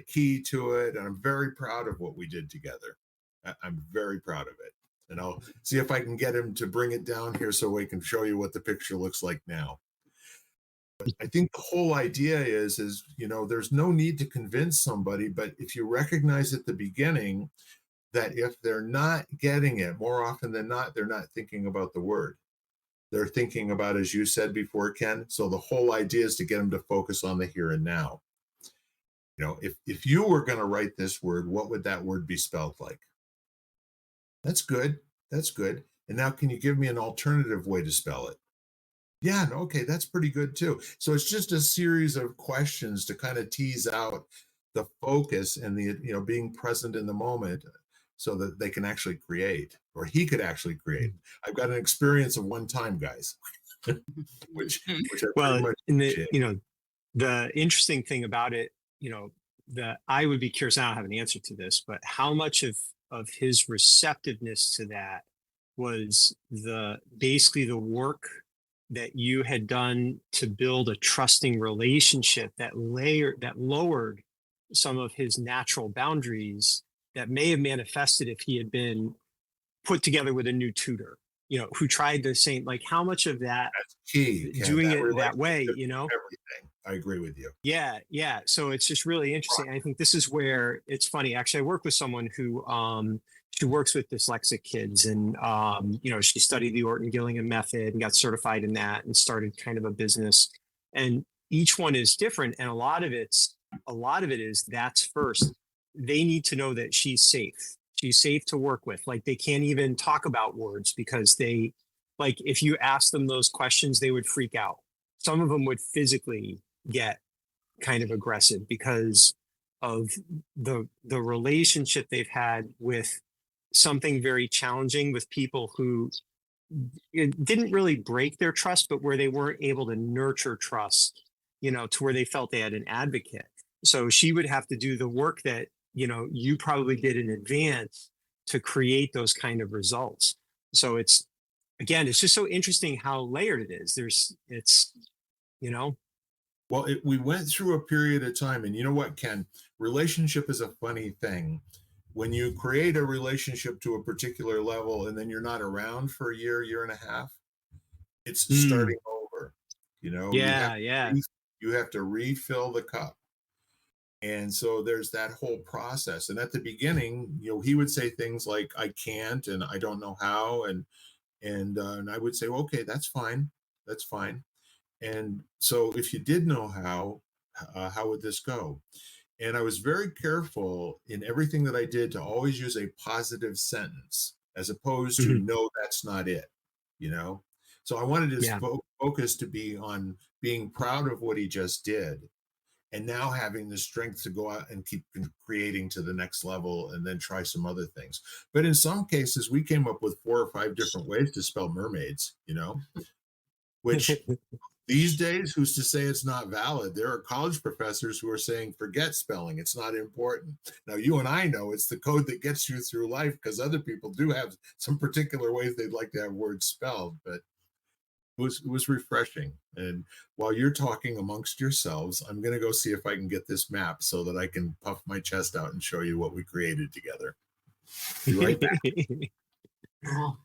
key to it. And I'm very proud of what we did together. I'm very proud of it. And I'll see if I can get him to bring it down here so we can show you what the picture looks like now. But I think the whole idea is, there's no need to convince somebody, but if you recognize at the beginning that if they're not getting it, more often than not, they're not thinking about the word. They're thinking about, as you said before, Ken. So the whole idea is to get them to focus on the here and now. If you were going to write this word, what would that word be spelled like? That's good. That's good. And now can you give me an alternative way to spell it? Yeah, okay, that's pretty good too. So it's just a series of questions to kind of tease out the focus and the being present in the moment so that they can actually create, or he could actually create. I've got an experience of one time, guys, which I Well, pretty much the interesting thing about it, that I would be curious, I don't have an answer to this, but how much of his receptiveness to that was basically the work that you had done to build a trusting relationship that lowered some of his natural boundaries that may have manifested if he had been put together with a new tutor, who tried the same, like how much of that That's key, Ken. doing That it that way, relationship is everything. I agree with you. yeah. So it's just really interesting. I think this is where it's funny. Actually, I work with someone who she works with dyslexic kids, and she studied the Orton Gillingham method and got certified in that, and started kind of a business. And each one is different, and a lot of it is that's first. They need to know that she's safe. She's safe to work with. Like they can't even talk about words because like if you ask them those questions, they would freak out. Some of them would physically get kind of aggressive because of the relationship they've had with something very challenging with people who it didn't really break their trust, but where they weren't able to nurture trust, to where they felt they had an advocate. So she would have to do the work that, you probably did in advance to create those kind of results. So it's just so interesting how layered it is. You know, Well, we went through a period of time, and you know what, Ken? Relationship is a funny thing. When you create a relationship to a particular level and then you're not around for a year and a half, it's starting over. yeah. You have to refill the cup. And so there's that whole process. And at the beginning, he would say things like, I can't, and I don't know how. And I would say, well, okay, that's fine. That's fine. And so if you did know how would this go? And I was very careful in everything that I did to always use a positive sentence as opposed to, Mhm. no, that's not it, you know? So I wanted his Yeah. focus to be on being proud of what he just did and now having the strength to go out and keep creating to the next level and then try some other things. But in some cases, we came up with 4 or 5 different ways to spell mermaids, which these days, who's to say it's not valid? There are college professors who are saying, forget spelling, it's not important. Now, you and I know it's the code that gets you through life because other people do have some particular ways they'd like to have words spelled, but it was refreshing. And while you're talking amongst yourselves, I'm going to go see if I can get this map so that I can puff my chest out and show you what we created together. Be right back. Cool.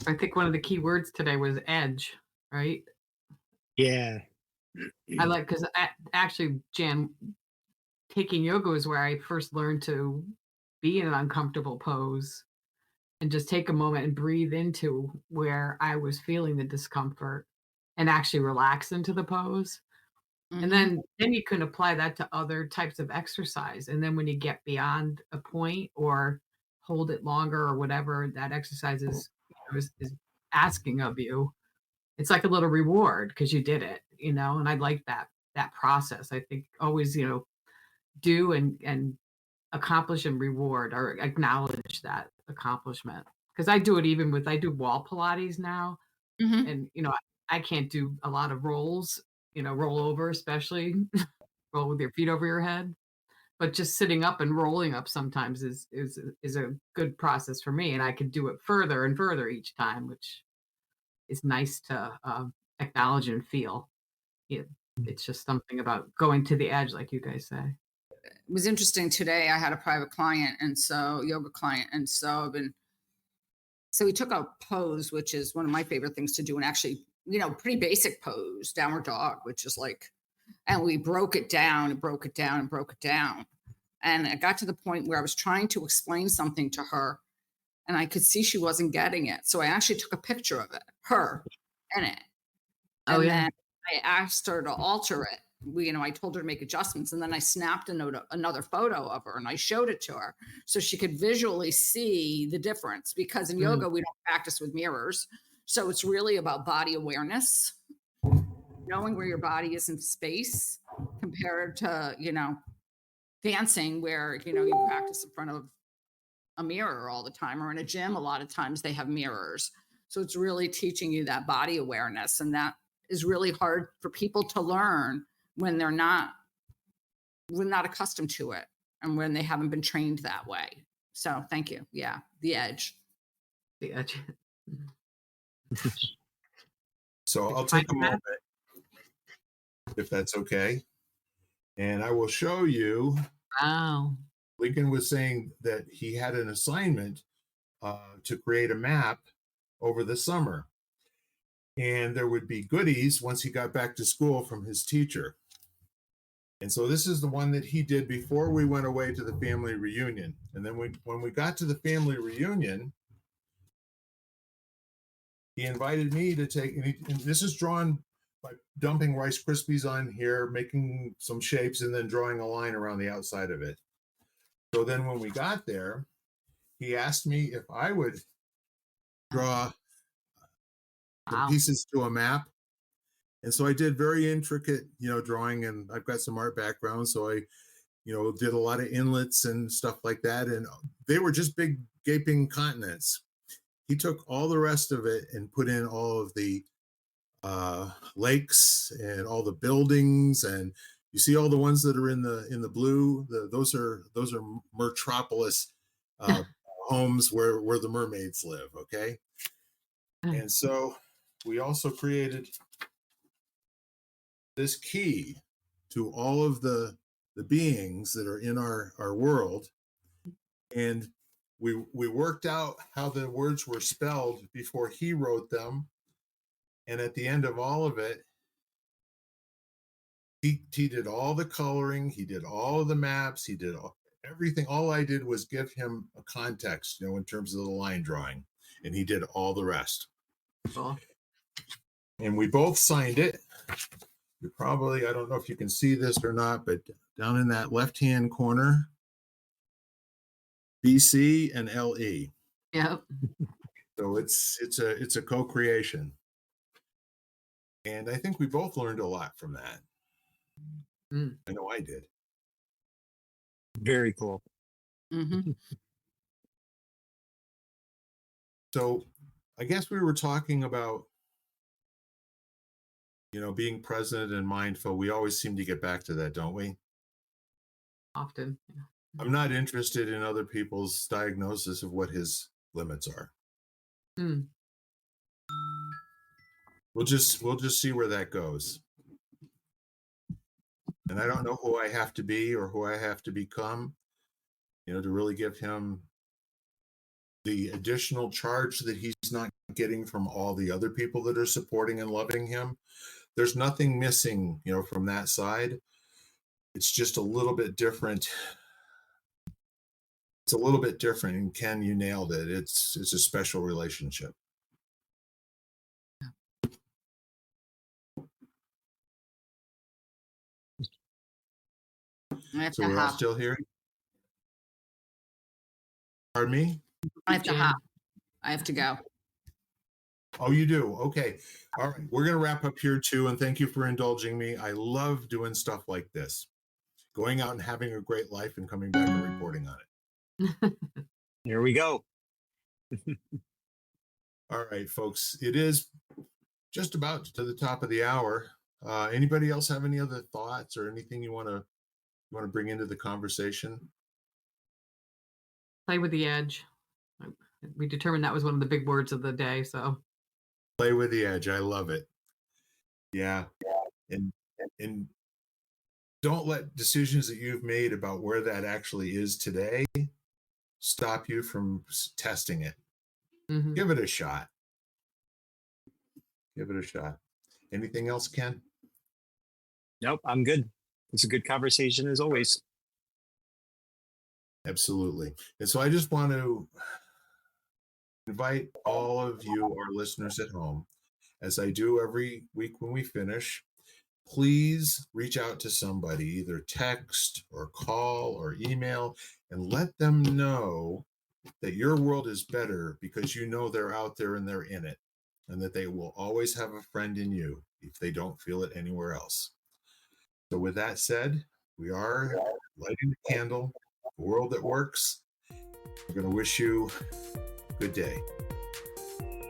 I think one of the key words today was edge, right? Yeah. I like because actually, Jan, taking yoga was where I first learned to be in an uncomfortable pose and just take a moment and breathe into where I was feeling the discomfort and actually relax into the pose. And Mhm. then you can apply that to other types of exercise. And then when you get beyond a point or hold it longer or whatever that exercise is asking of you, it's like a little reward because you did it, and I like that process. I think always, do and accomplish and reward or acknowledge that accomplishment. Because I do wall Pilates now, Mhm. and I can't do a lot of rolls, roll over, especially roll with your feet over your head. But just sitting up and rolling up sometimes is a good process for me, and I can do it further and further each time, which is nice to acknowledge and feel. Yeah, it's just something about going to the edge, like you guys say. It was interesting today. I had a private client, and so yoga client, and so we took a pose, which is one of my favorite things to do, and actually, pretty basic pose, downward dog, which is like, and we broke it down and broke it down and broke it down. And it got to the point where I was trying to explain something to her, and I could see she wasn't getting it. So I actually took a picture of it, her in it. Oh And yeah. then I asked her to alter it. I told her to make adjustments, and then I snapped another photo of her and I showed it to her so she could visually see the difference. Because in Mm. yoga, we don't practice with mirrors. So it's really about body awareness, knowing where your body is in space compared to, dancing where, you practice in front of a mirror all the time, or in a gym a lot of times they have mirrors. So it's really teaching you that body awareness, and that is really hard for people to learn when we're not accustomed to it and when they haven't been trained that way. So thank you. Yeah, the edge. The edge. So Did I'll you find take a the map? moment, if that's okay, and I will show you. Wow. Lincoln was saying that he had an assignment to create a map over the summer, and there would be goodies once he got back to school from his teacher. And so this is the one that he did before we went away to the family reunion. And then when we got to the family reunion, he invited me to take, and this is drawn by dumping Rice Krispies on here, making some shapes, and then drawing a line around the outside of it. So then when we got there, he asked me if I would draw the Wow. pieces to a map. And so I did very intricate, drawing, and I've got some art background. So I, did a lot of inlets and stuff like that. And they were just big gaping continents. He took all the rest of it and put in all of the lakes and all the buildings, and you see all the ones that are in the blue. Those are metropolis homes where the mermaids live. Okay, and so we also created this key to all of the beings that are in our world, and we worked out how the words were spelled before he wrote them. And at the end of all of it, he did all the coloring, he did all of the maps, he did everything. All I did was give him a context, in terms of the line drawing, and he did all the rest. Cool. And we both signed it. You probably, I don't know if you can see this or not, but down in that left-hand corner, BC and LE. Yep. So it's a co-creation. And I think we both learned a lot from that. I know I did. Very cool. Mm-hmm. So I guess we were talking about, being present and mindful. We always seem to get back to that, don't we? Often. Yeah. I'm not interested in other people's diagnosis of what his limits are. Mm. We'll just see where that goes. And I don't know who I have to be or who I have to become, to really give him the additional charge that he's not getting from all the other people that are supporting and loving him. There's nothing missing, from that side. It's just a little bit different. It's a little bit different. And Ken, you nailed it. It's a special relationship. So we're all still here? Pardon me? I have to hop. I have to go. Oh, you do? Okay. All right. We're going to wrap up here too. And thank you for indulging me. I love doing stuff like this, going out and having a great life and coming back and reporting on it. Here we go. All right, folks. It is just about to the top of the hour. Anybody else have any other thoughts or anything you want to bring into the conversation? Play with the edge. We determined that was one of the big words of the day. So play with the edge. I love it. Yeah. And don't let decisions that you've made about where that actually is today stop you from testing it. Give it a shot. Give it a shot. Anything else, Ken? Nope, I'm good. It's a good conversation as always. Absolutely. And so I just want to invite all of you, our listeners at home, as I do every week when we finish, please reach out to somebody, either text or call or email, and let them know that your world is better because they're out there and they're in it, and that they will always have a friend in you if they don't feel it anywhere else. So with that said, we are lighting the candle, the world that works. We're going to wish you a good day.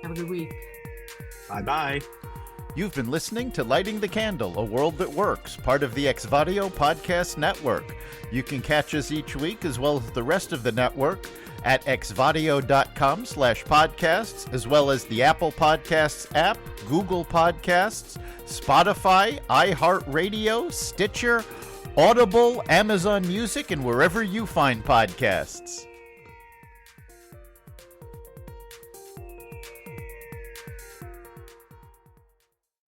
have a good week. Bye-bye. You've been listening to Lighting the Candle, a world that works, part of the Exvadio Podcast Network. You can catch us each week, as well as the rest of the network, at xvadio.com/podcasts, as well as the Apple Podcasts app, Google Podcasts, Spotify, iHeartRadio, Stitcher, Audible, Amazon Music, and wherever you find podcasts.